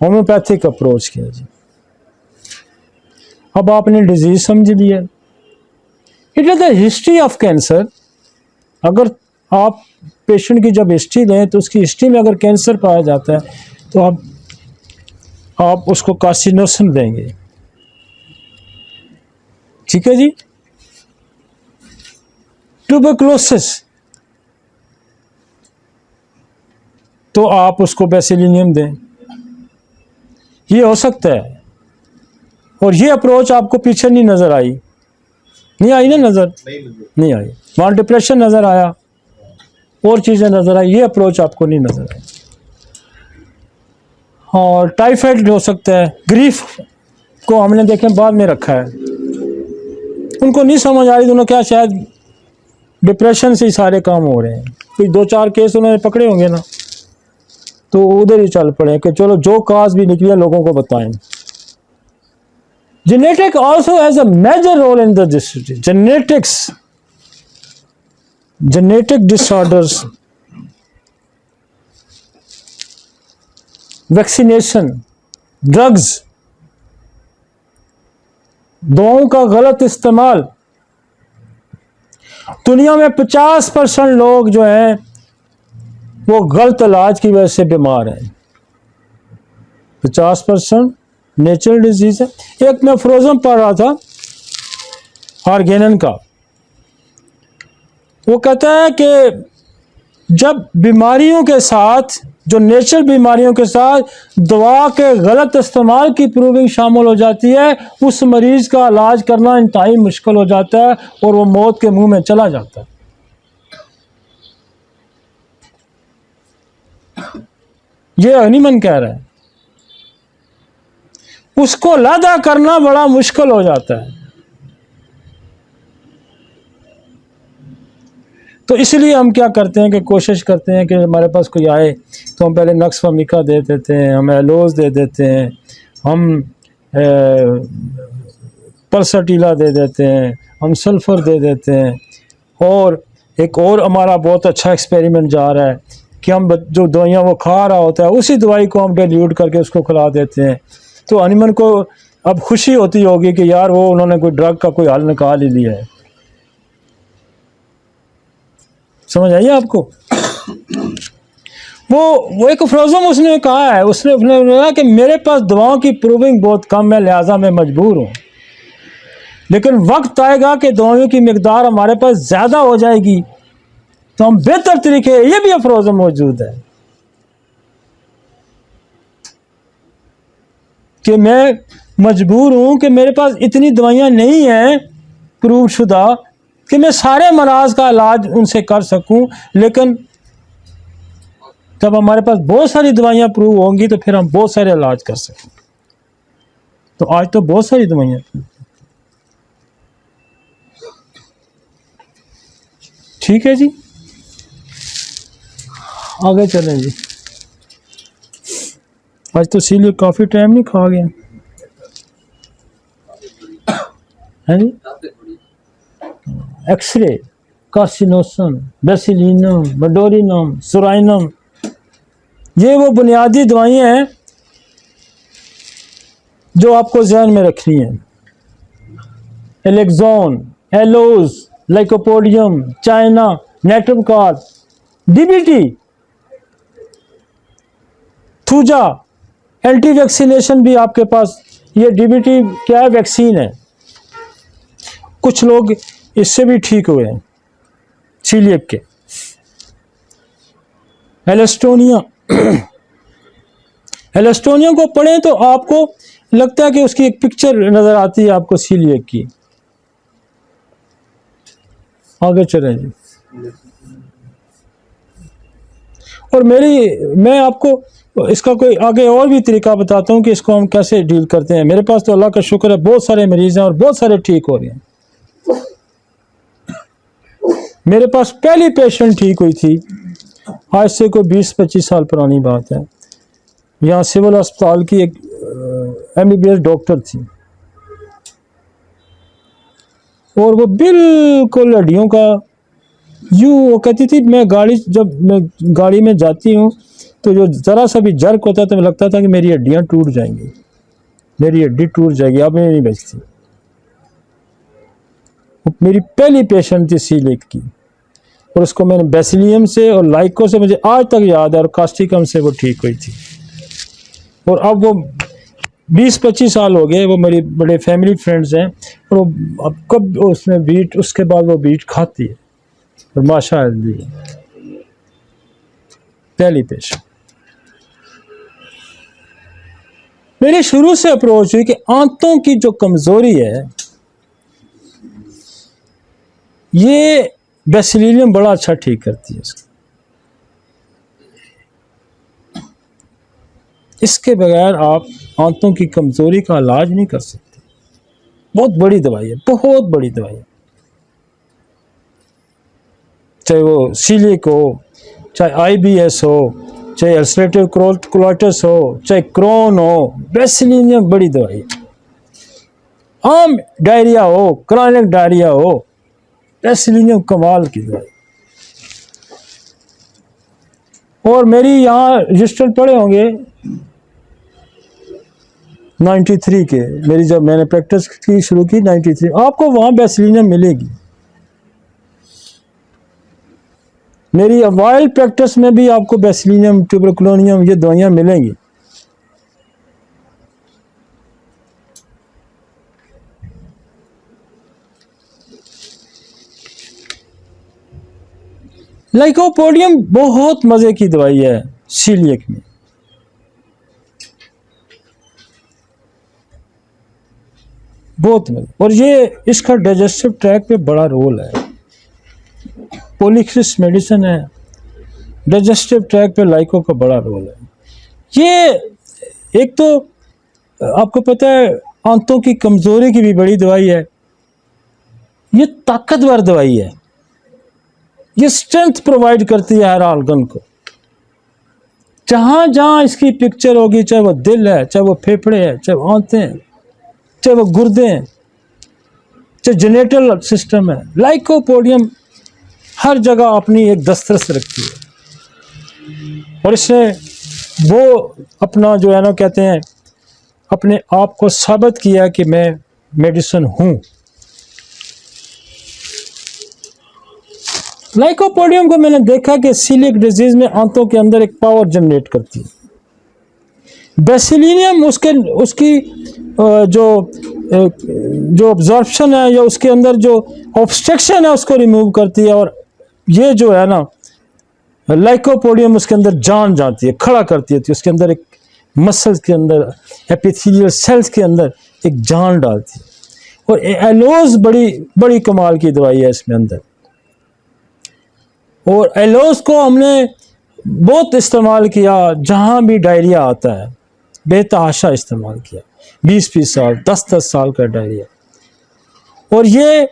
Homeopathic approach किया जी। अब आपने डिजीज समझ लिया। It is the history of cancer. अगर आप पेशेंट की जब हिस्ट्री लें तो उसकी हिस्ट्री में अगर कैंसर पाया जाता है तो आप उसको कार्सिनोसिन देंगे। ठीक है जी। ट्यूबरकुलोसिस तो आप उसको बेसिलिनियम दें। ये हो सकता है। और ये अप्रोच आपको पीछे नहीं नजर आई, नहीं आई ना, नजर नहीं आई। वहाँ डिप्रेशन नजर आया, और चीजें नजर आई, ये अप्रोच आपको नहीं नजर आई। और टाइफाइड हो सकता है। ग्रीफ को हमने देखें बाद में रखा है, उनको नहीं समझ आ रही, उन्होंने क्या शायद डिप्रेशन से ही सारे काम हो रहे हैं। कोई 2-4 केस उन्होंने पकड़े होंगे ना, तो उधर ही चल पड़े कि चलो जो काज भी निकलिया लोगों को बताएं। Genetic also has a major role in the disease. Genetic disorders, vaccination, drugs, दवाओं का गलत इस्तेमाल। दुनिया में 50% लोग जो हैं वो गलत इलाज की वजह से बीमार हैं। 50% नेचुरल डिजीज है। एक मैं फ्रोजन पढ़ रहा था हार्गेनन का, वो कहता है कि जब बीमारियों के साथ, जो नेचुरल बीमारियों के साथ दवा के गलत इस्तेमाल की प्रूविंग शामिल हो जाती है, उस मरीज का इलाज करना इंतहाई मुश्किल हो जाता है और वो मौत के मुंह में चला जाता है। ये हनीमन कह रहा है। उसको अलहदा करना बड़ा मुश्किल हो जाता है। तो इसलिए हम क्या करते हैं कि कोशिश करते हैं कि हमारे पास कोई आए तो हम पहले नक्स फमिका दे देते हैं, हम एलोज दे देते हैं, हम पल्सटीला दे देते हैं, हम सल्फ़र दे देते हैं। और एक और हमारा बहुत अच्छा एक्सपेरिमेंट जा रहा है कि हम जो दवाइयाँ वो खा रहा होता है उसी दवाई को हम डाइल्यूट करके उसको खिला देते हैं। तो हनीमन को अब खुशी होती होगी कि यार वो उन्होंने कोई ड्रग का कोई हल निकाल ही लिया है। समझ आइए आपको? वो एक फ्रोजम उसने कहा है, उसने कहा कि मेरे पास दवाओं की प्रूविंग बहुत कम है, लिहाजा मैं मजबूर हूँ, लेकिन वक्त आएगा कि दवाओं की मिकदार हमारे पास ज़्यादा हो जाएगी तो हम बेहतर तरीके, ये भी अफरोज़म मौजूद है कि मैं मजबूर हूँ कि मेरे पास इतनी दवाइयाँ नहीं हैं प्रूव शुदा कि मैं सारे मराज का इलाज उनसे कर सकूं, लेकिन जब हमारे पास बहुत सारी दवाइयाँ प्रूव होंगी तो फिर हम बहुत सारे इलाज कर सकें। तो आज तो बहुत सारी दवाइयाँ। ठीक है जी, आगे चलें जी। आज तो इसीलिए काफ़ी टाइम नहीं खा गया है जी। एक्सरे, कार्सिनोसन, बेसिलिनम, बडोरिनम, सुराइनम, ये वो बुनियादी दवाइयाँ हैं जो आपको ध्यान में रखनी है। एलेक्जोन, aloes, lycopodium, China, natrum carb, DBT, thuja, anti vaccination भी आपके पास। ये डीबीटी क्या है? वैक्सीन है। कुछ लोग इससे भी ठीक हुए हैं, सीलिएक के। एलेस्टोनिया, एलेस्टोनिया को पढ़ें तो आपको लगता है कि उसकी एक पिक्चर नजर आती है आपको सीलिएक की। आगे चलें जी। और मैं आपको इसका कोई आगे और भी तरीका बताता हूँ कि इसको हम कैसे डील करते हैं। मेरे पास तो अल्लाह का शुक्र है बहुत सारे मरीज हैं और बहुत सारे ठीक हो रहे हैं। मेरे पास पहली पेशेंट ठीक हुई थी, आज से कोई 20-25 साल पुरानी बात है। यहाँ सिविल अस्पताल की एक MBBS डॉक्टर थी और वो बिल्कुल हड्डियों का यूँ, वो कहती थी जब मैं गाड़ी में जाती हूँ तो जो ज़रा सा भी जर्क होता तो लगता था कि मेरी हड्डियाँ टूट जाएंगी, मेरी हड्डी टूट जाएगी, अब नहीं बचती। मेरी पहली पेशेंट थी सीलिक की, और उसको मैंने बेसिलियम से और लाइको से, मुझे आज तक याद है, और कास्टिकम से वो ठीक हुई थी। और अब वो 20-25 साल हो गए, वो मेरी बड़े फैमिली फ्रेंड्स हैं, और वो अब कब उसमें बीट, उसके बाद वो बीट खाती है और माशाअल्लाह पहली पेशेंट। मेरी शुरू से अप्रोच हुई कि आंतों की जो कमजोरी है ये बेसिलियम बड़ा अच्छा ठीक करती है इसको। इसके बगैर आप आंतों की कमजोरी का इलाज नहीं कर सकते। बहुत बड़ी दवाई है, बहुत बड़ी दवाई है। चाहे वो सीलिक हो, चाहे IBS हो, चाहे अल्सरेटिव कोलाइटिस हो, चाहे क्रोन हो, बेसिलियम बड़ी दवाई है। आम डायरिया हो, क्रॉनिक डायरिया हो, बेसिलियम कमाल की दवाई। और मेरी यहाँ रजिस्टर पड़े होंगे 93 के, मेरी जब मैंने प्रैक्टिस की शुरू की 93, आपको वहाँ बेसिलियम मिलेगी। मेरी वाइल्ड प्रैक्टिस में भी आपको बेसिलियम, ट्यूबरकुलोनियम, ये दवाइयाँ मिलेंगी। लाइकोपोडियम बहुत मजे की दवाई है सीलियक में। बहुत मजे, और ये इसका डाइजेस्टिव ट्रैक पे बड़ा रोल है। पॉलीक्रिस मेडिसिन है, डाइजेस्टिव ट्रैक पे लाइको का बड़ा रोल है। ये एक तो आपको पता है आंतों की कमजोरी की भी बड़ी दवाई है। ये ताकतवर दवाई है, ये स्ट्रेंथ प्रोवाइड करती है हर ऑर्गन को। जहां जहां इसकी पिक्चर होगी, चाहे वो दिल है, चाहे वो फेफड़े है, चाहे वो आंतें हैं, चाहे वो गुर्दे हैं, चाहे जेनेटल सिस्टम है, लाइकोपोडियम हर जगह अपनी एक दस्तरस रखती है। और इसने वो अपना जो है ना कहते हैं अपने आप को साबित किया कि मैं मेडिसिन हूं। लाइकोपोडियम को मैंने देखा कि सीलिक डिजीज में आंतों के अंदर एक पावर जनरेट करती है। बेसिलियम उसकी जो अब्जॉर्प्शन है या उसके अंदर जो ऑब्स्ट्रक्शन है उसको रिमूव करती है। और ये जो है ना लाइकोपोडियम उसके अंदर जान जाती है, खड़ा करती है, तो उसके अंदर एक मसल्स के अंदर, एपिथेलियल सेल्स के अंदर एक जान डालती है। और एलोज बड़ी कमाल की दवाई है इसमें अंदर। और एलोज को हमने बहुत इस्तेमाल किया, जहाँ भी डायरिया आता है बेतहाशा इस्तेमाल किया। 20-20 साल, 10-10 साल का डायरिया। और ये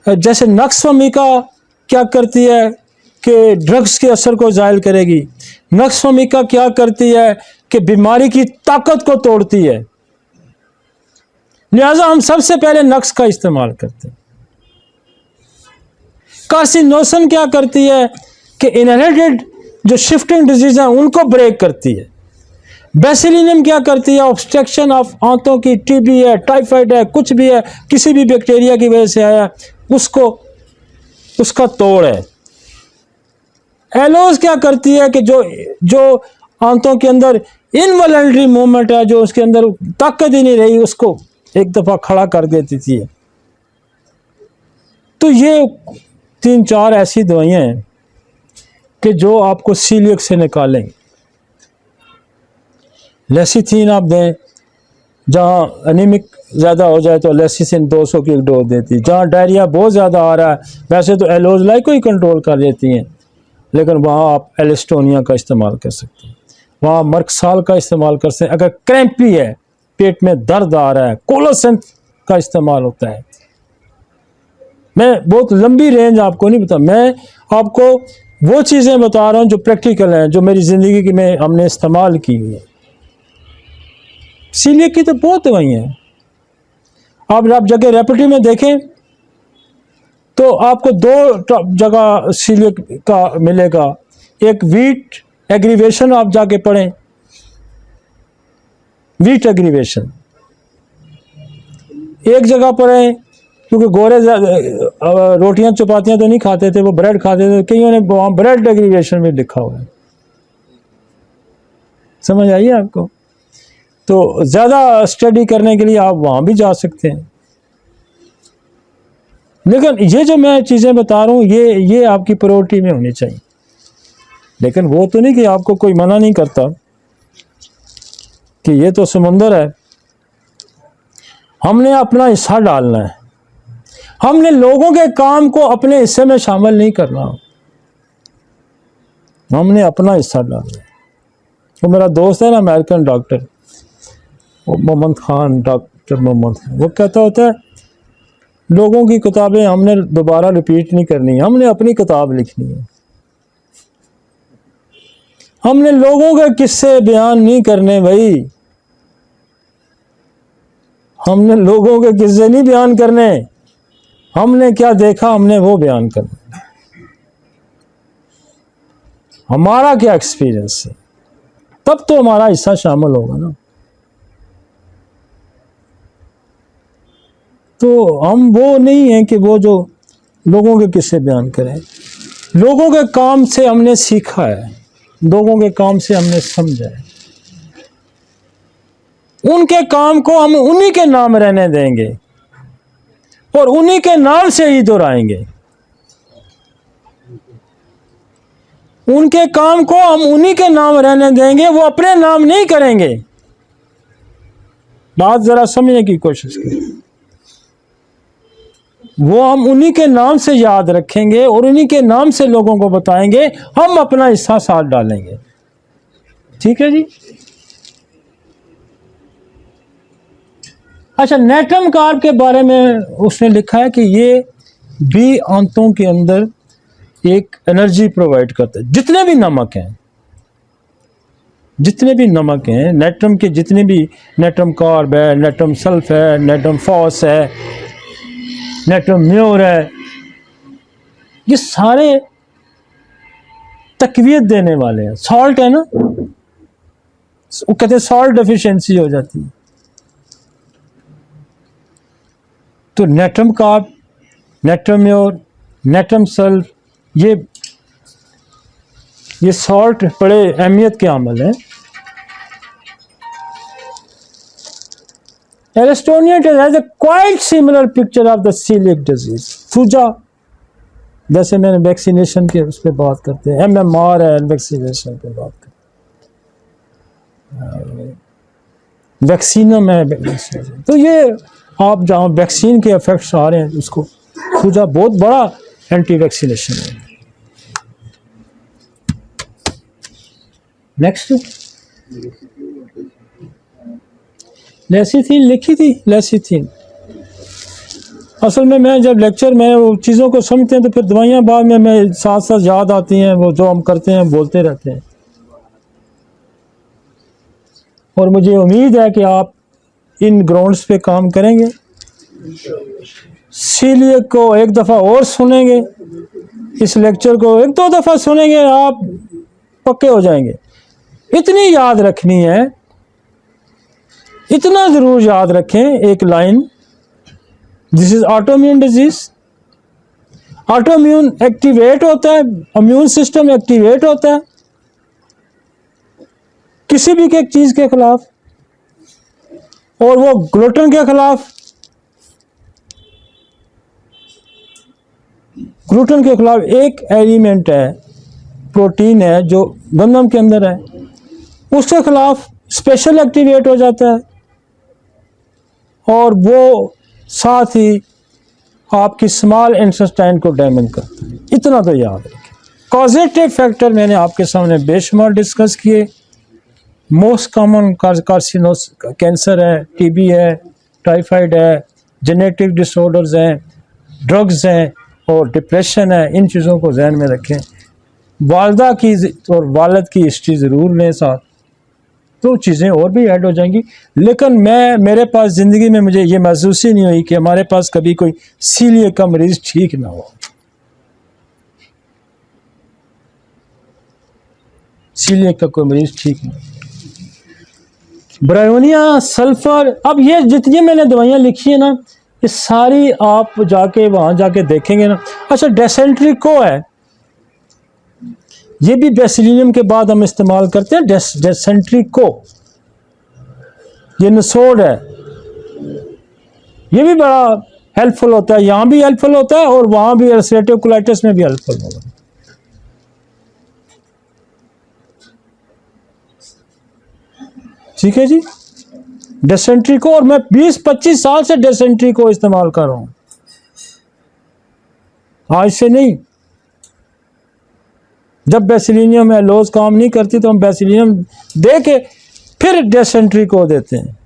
जैसे नक्सवमिका क्या करती है कि ड्रग्स के असर को ज़ायल करेगी, नक्सवमिका क्या करती है कि बीमारी की ताकत को तोड़ती है। लिहाजा हम सबसे पहले नक्स का इस्तेमाल करते हैं। कार्सिनोसन क्या करती है कि इनहेरिटेड जो शिफ्टिंग डिजीज हैं उनको ब्रेक करती है। बेसिलियम क्या करती है, ऑब्स्ट्रक्शन ऑफ आंतों की, टीबी है, टाइफाइड है, कुछ भी है, किसी भी बैक्टीरिया की वजह से आया, उसका तोड़ है। एलोज क्या करती है कि जो आंतों के अंदर इनवॉलंटरी मूवमेंट है, जो उसके अंदर ताकत ही नहीं रही, उसको एक दफा खड़ा कर देती थी। तो ये 3-4 ऐसी दवाइयाँ हैं कि जो आपको सीलियक से निकालेंगे। लेसिथिन आप दें, जहाँ एनीमिक ज़्यादा हो जाए तो लेसिथिन 200 की एक डोज देती है। जहाँ डायरिया बहुत ज़्यादा आ रहा है, वैसे तो एलोज लाइको ही कंट्रोल कर देती हैं, लेकिन वहाँ आप एलिस्टोनिया का इस्तेमाल कर सकते हैं, वहाँ मर्कसाल का इस्तेमाल कर सकते हैं। अगर क्रैम्पी है, पेट में दर्द आ रहा है, कोलोसेंट का इस्तेमाल होता है। मैं बहुत लंबी रेंज आपको नहीं बता, मैं आपको वो चीज़ें बता रहा हूँ जो प्रैक्टिकल हैं, जो मेरी ज़िंदगी में हमने इस्तेमाल की हुई है। सीलियक की तो बहुत दवाइयाँ हैं। आप जगह रेपिटी में देखें तो आपको 2 जगह सीलियक का मिलेगा, एक वीट एग्रीवेशन आप जाके पढ़ें, वीट एग्रीवेशन एक जगह पर है, क्योंकि गोरे रोटियां चपातियां तो नहीं खाते थे, वो ब्रेड खाते थे, कईयों ने वहाँ ब्रेड एग्रीवेशन में लिखा हुआ है। समझ आइए आपको? तो ज़्यादा स्टडी करने के लिए आप वहाँ भी जा सकते हैं। लेकिन ये जो मैं चीज़ें बता रहा हूँ ये आपकी प्रायोरिटी में होनी चाहिए। लेकिन वो तो नहीं कि आपको कोई मना नहीं करता कि ये तो समुंदर है, हमने अपना हिस्सा डालना है, हमने लोगों के काम को अपने हिस्से में शामिल नहीं करना, हमने अपना हिस्सा डालना है। वो मेरा दोस्त है ना American doctor Mohammad Khan, doctor Mohammad Khan, वो कहता होता है लोगों की किताबें हमने दोबारा रिपीट नहीं करनी, हमने अपनी किताब लिखनी है, हमने लोगों के किस्से बयान नहीं करने भाई, हमने लोगों के किस्से नहीं बयान करने, हमने क्या देखा हमने वो बयान करना, हमारा क्या एक्सपीरियंस है, तब तो हमारा हिस्सा शामिल होगा ना। तो हम वो नहीं हैं कि वो जो लोगों के किस्से बयान करें, लोगों के काम से हमने सीखा है, लोगों के काम से हमने समझा है, उनके काम को हम उन्हीं के नाम रहने देंगे और उन्हीं के नाम से ही दोहराएंगे, उनके काम को हम उन्हीं के नाम रहने देंगे, वो अपने नाम नहीं करेंगे। बात जरा समझने की कोशिश करें, वो हम उन्हीं के नाम से याद रखेंगे और उन्हीं के नाम से लोगों को बताएंगे, हम अपना हिस्सा साथ डालेंगे। ठीक है जी। अच्छा, नेट्रम कार्ब के बारे में उसने लिखा है कि ये भी आंतों के अंदर एक एनर्जी प्रोवाइड करता है। जितने भी नमक हैं, जितने भी नमक हैं, नेट्रम के जितने भी, नेट्रम कार्ब है, नेट्रम सल्फ है, नेट्रम फॉस है, नेट्रम म्योर है, ये सारे तकवीयत देने वाले हैं। सॉल्ट है ना, वो कहते हैं सॉल्ट डेफिशिएंसी हो जाती है, तो natrum carb, natrum mur, natrum sulph, ये सॉल्ट बड़े अहमियत के अमल हैं। एरिस्टोनियन has a quite similar picture of the celiac disease. सूजा, जैसे मैंने वैक्सीनेशन के उस पर बात करते हैं, MMR है, वैक्सीनेशन पे बात करते हैं, वैक्सीनम है, तो ये आप जहाँ वैक्सीन के इफेक्ट्स आ रहे हैं, उसको सूजा बहुत बड़ा एंटी वैक्सीनेशन है। नेक्स्ट, लेसिथिन लिखी थी, लेसिथिन। असल में मैं जब लेक्चर में वो चीज़ों को समझते हैं तो फिर दवाइयाँ बाद में मैं साथ साथ याद आती हैं, वो जो हम करते हैं बोलते रहते हैं। और मुझे उम्मीद है कि आप इन ग्राउंड्स पे काम करेंगे, सीलिएक को एक दफ़ा और सुनेंगे, इस लेक्चर को एक दो दफ़ा सुनेंगे, आप पक्के हो जाएंगे। इतनी याद रखनी है, इतना ज़रूर याद रखें, एक line, this is autoimmune disease. Autoimmune activate होता है, इम्यून सिस्टम एक्टिवेट होता है किसी भी एक चीज़ के खिलाफ, और वो ग्लूटेन के खिलाफ, ग्लूटेन के खिलाफ एक एलिमेंट है, प्रोटीन है जो गंदम के अंदर है, उसके खिलाफ स्पेशल एक्टिवेट हो जाता है, और वो साथ ही आपकी स्मॉल इंटेस्टाइन को डैमेज करता है। इतना तो याद रखें। कॉजेटिव फैक्टर मैंने आपके सामने बेशुमार डिस्कस किए। मोस्ट कॉमन कार्सिनोस कैंसर है, टीबी है, टाइफाइड है, जेनेटिक डिसऑर्डर्स हैं, ड्रग्स हैं और डिप्रेशन है। इन चीज़ों को जहन में रखें। वालदा की और वालिद की हिस्ट्री ज़रूर लें साथ, तो चीज़ें और भी ऐड हो जाएंगी। लेकिन मेरे पास ज़िंदगी में मुझे ये महसूस ही नहीं हुई कि हमारे पास कभी कोई सीलिएक का मरीज़ ठीक ना हो। सीलिएक का कोई मरीज ठीक नहीं। ब्रायोनिया, सल्फर, अब ये जितनी मैंने दवाइयाँ लिखी है ना, ये सारी आप जाके वहाँ जाके देखेंगे ना। अच्छा, डेसेंट्री को है, ये भी बेसिलियम के बाद हम इस्तेमाल करते हैं। डेसेंट्री को, ये नसोड है, ये भी बड़ा हेल्पफुल होता है, यहाँ भी हेल्पफुल होता है और वहाँ भी अल्सरेटिव कोलाइटिस में भी हेल्पफुल होगा। ठीक है जी, डेसेंट्री को, और मैं 20-25 साल से डेसेंट्री को इस्तेमाल कर रहा हूं, आज से नहीं। जब बेसिलियम एलोज काम नहीं करती तो हम बेसिलियम दे के फिर डेसेंट्री को देते हैं।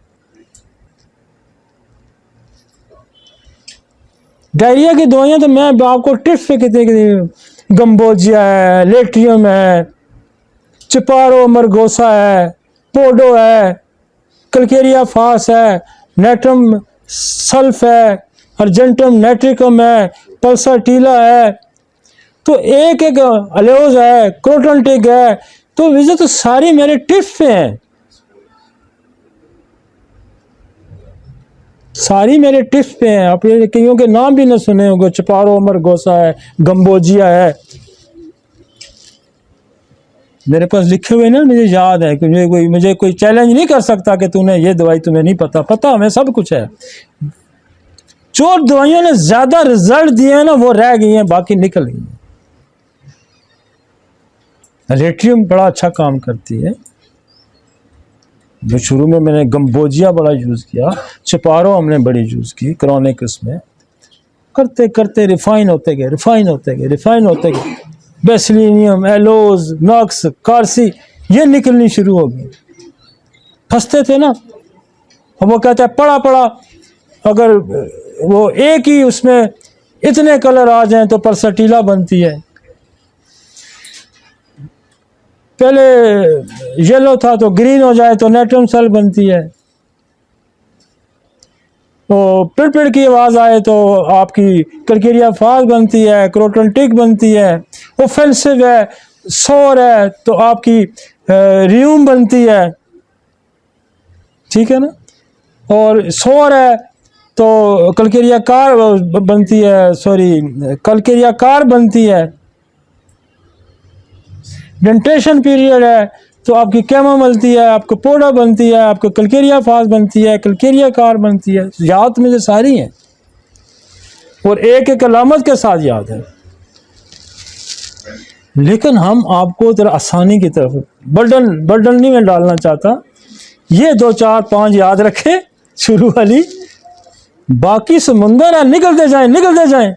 डायरिया की दवाइयां तो मैं आपको टिप्स पे कितनी, गम्बोजिया है, लेट्रियम है, चिपारो मरगोसा है, पोडो है, कल्केरिया फास है, नेट्रम सल्फ है, अर्जेंटम नेट्रिकम है, पल्साटीला है, तो एक एक अलेोज है, क्रोटनटिक है, तो वैसे तो सारी मेरे टिप्स पे हैं, सारी मेरे टिप्स पे हैं। आप ये कईयों के नाम भी ना सुने होंगे, चिपारो मरगोसा है, गम्बोजिया है, मेरे पास लिखे हुए ना, मुझे याद है कि मुझे कोई चैलेंज नहीं कर सकता कि तूने ये दवाई तुम्हें नहीं पता, पता हमें सब कुछ है। जो दवाइयों ने ज्यादा रिजल्ट दिए हैं ना वो रह गई हैं, बाकी निकल गई हैं। लेट्रियम बड़ा अच्छा काम करती है, जो शुरू में मैंने गम्बोजिया बड़ा यूज किया, चिपारो हमने बड़ी यूज की क्रॉनिक, उसमें करते करते रिफाइन होते गए, रिफाइन होते गए, रिफाइन होते गए, बेसिलियम, एलोज, नक्स, कार्सी ये निकलनी शुरू हो गई। फंसते थे ना, अब वो कहता है पड़ा पड़ा, अगर वो एक ही उसमें इतने कलर आ जाएं तो परसटीला बनती है। पहले येलो था तो ग्रीन हो जाए तो नेट्रम सेल बनती है, तो पिड़ की आवाज़ आए तो आपकी कल्केरिया फास बनती है, क्रोटनटिक बनती है, ऑफेंसिव है, सोर है तो आपकी रियूम बनती है, ठीक है ना, और सोर है तो कल्केरिया कार बनती है, सॉरी कल्केरिया कार बनती है। डेंटेशन पीरियड है तो आपकी कैमा बनती है, आपको पोडा बनती है, आपको कल्केरिया फास बनती है, कल्केरिया कार बनती है। याद तो मुझे सारी हैं और एक एक अलामत के साथ याद है, लेकिन हम आपको जरा आसानी की तरफ, बर्डन नहीं मैं डालना चाहता, ये 2 4 5 याद रखे शुरू वाली, बाकी समुंदर है, निकलते जाएं निकलते जाएं।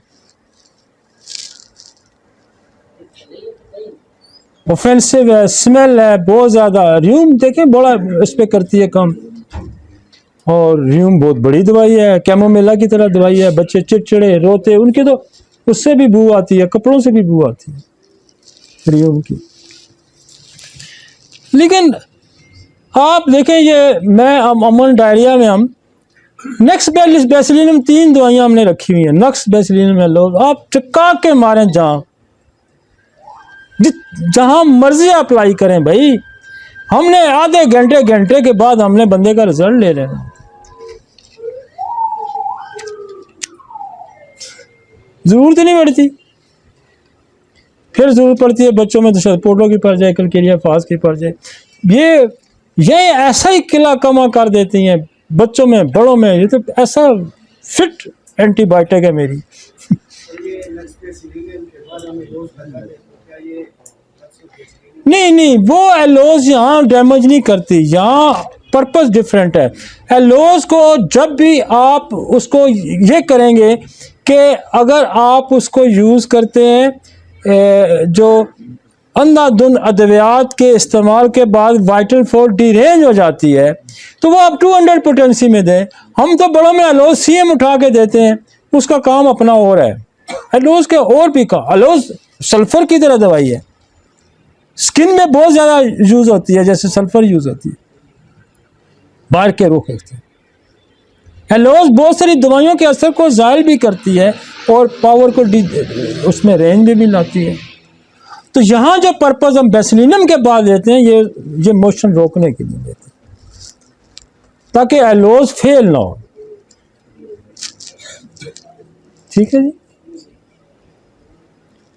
ऑफेंसिव है, स्मेल है बहुत ज़्यादा, र्यूम देखें बड़ा इस पर करती है काम, और र्यूम बहुत बड़ी दवाई है, कैमोमिला की तरह दवाई है। बच्चे चिड़चिड़े रोते उनके तो उससे भी बू आती है, कपड़ों से भी बू आती है र्यूम की। लेकिन आप देखें ये मैं अमन डायरिया में हम नक्स बेसिलियम 3 दवाइयाँ हमने रखी हुई हैं, नक्स बेसिलियम लोग आप चिपका के मारें, जहां मर्जी अप्लाई करें भाई, हमने आधे घंटे के बाद हमने बंदे का रिजल्ट ले लेना। जरूरत नहीं पड़ती, फिर जरूरत पड़ती है बच्चों में तो पोडो की पड़ जाए, कल्केरिया फास की पड़ जाए, ये ऐसा ही किला कमा कर देती हैं बच्चों में बड़ों में, ये तो ऐसा फिट एंटीबायोटिक है मेरी। नहीं वो एलोज यहाँ डैमेज नहीं करती, यहाँ पर्पस डिफरेंट है। एलोज को जब भी आप उसको ये करेंगे कि अगर आप उसको यूज़ करते हैं जो अंधाधुंध अद्वियात के इस्तेमाल के बाद वाइटल फोर्स डीरेंज हो जाती है तो वो आप 200 पोटेंसी में दें। हम तो बड़ों में एलोज सीएम उठा के देते हैं, उसका काम अपना और है। एलोज के और भी का, एलोज सल्फर की तरह दवाई है, स्किन में बहुत ज़्यादा यूज़ होती है, जैसे सल्फर यूज़ होती है, बाहर के रुख होते हैं। एलोज बहुत सारी दवाइयों के असर को ज़ायल भी करती है और पावर को उसमें रेंज में भी लाती है। तो यहाँ जो पर्पस हम बेसिलिनम के बाद देते हैं, ये मोशन रोकने के लिए देते हैं ताकि एलोज फेल ना हो। ठीक है जी।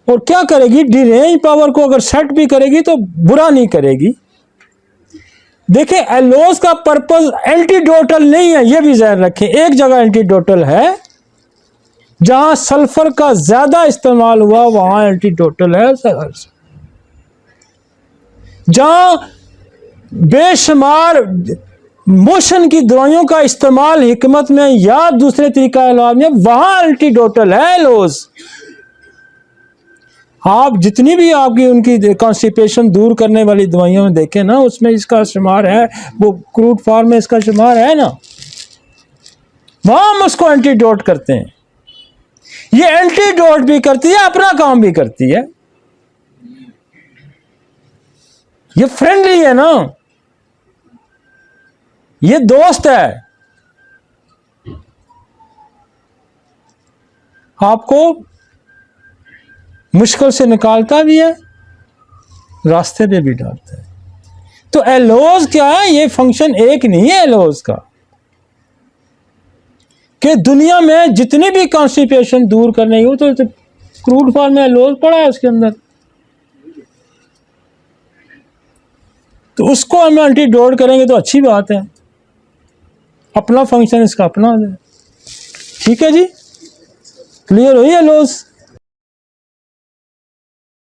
और क्या करेगी, डिरेंज पावर को अगर सेट भी करेगी तो बुरा नहीं करेगी। देखिए एलोज का पर्पस एंटीडोटल नहीं है, यह भी ध्यान रखें। एक जगह एंटीडोटल है, जहां सल्फर का ज्यादा इस्तेमाल हुआ वहां एंटीडोटल है। जहां बेशुमार मोशन की दवाइयों का इस्तेमाल हिकमत में या दूसरे तरीका इलाज में, वहां एंटीडोटल है एलोज। आप जितनी भी आपकी उनकी कॉन्स्टिपेशन दूर करने वाली दवाइयों में देखें ना, उसमें इसका शुमार है, वो क्रूड फॉर्म में इसका शुमार है ना, वहां हम उसको एंटीडोट करते हैं। ये एंटीडोट भी करती है, अपना काम भी करती है। ये फ्रेंडली है ना, ये दोस्त है, आपको मुश्किल से निकालता भी है, रास्ते पे भी डालता है। तो एलोज क्या है, ये फंक्शन एक नहीं है एलोज का, कि दुनिया में जितनी भी कॉन्स्टिपेशन दूर करने हो तो क्रूड फॉर्म में एलोज पड़ा है उसके अंदर, तो उसको हम एंटीडोट करेंगे तो अच्छी बात है, अपना फंक्शन इसका अपना है। ठीक है जी, क्लियर हुई एलोज।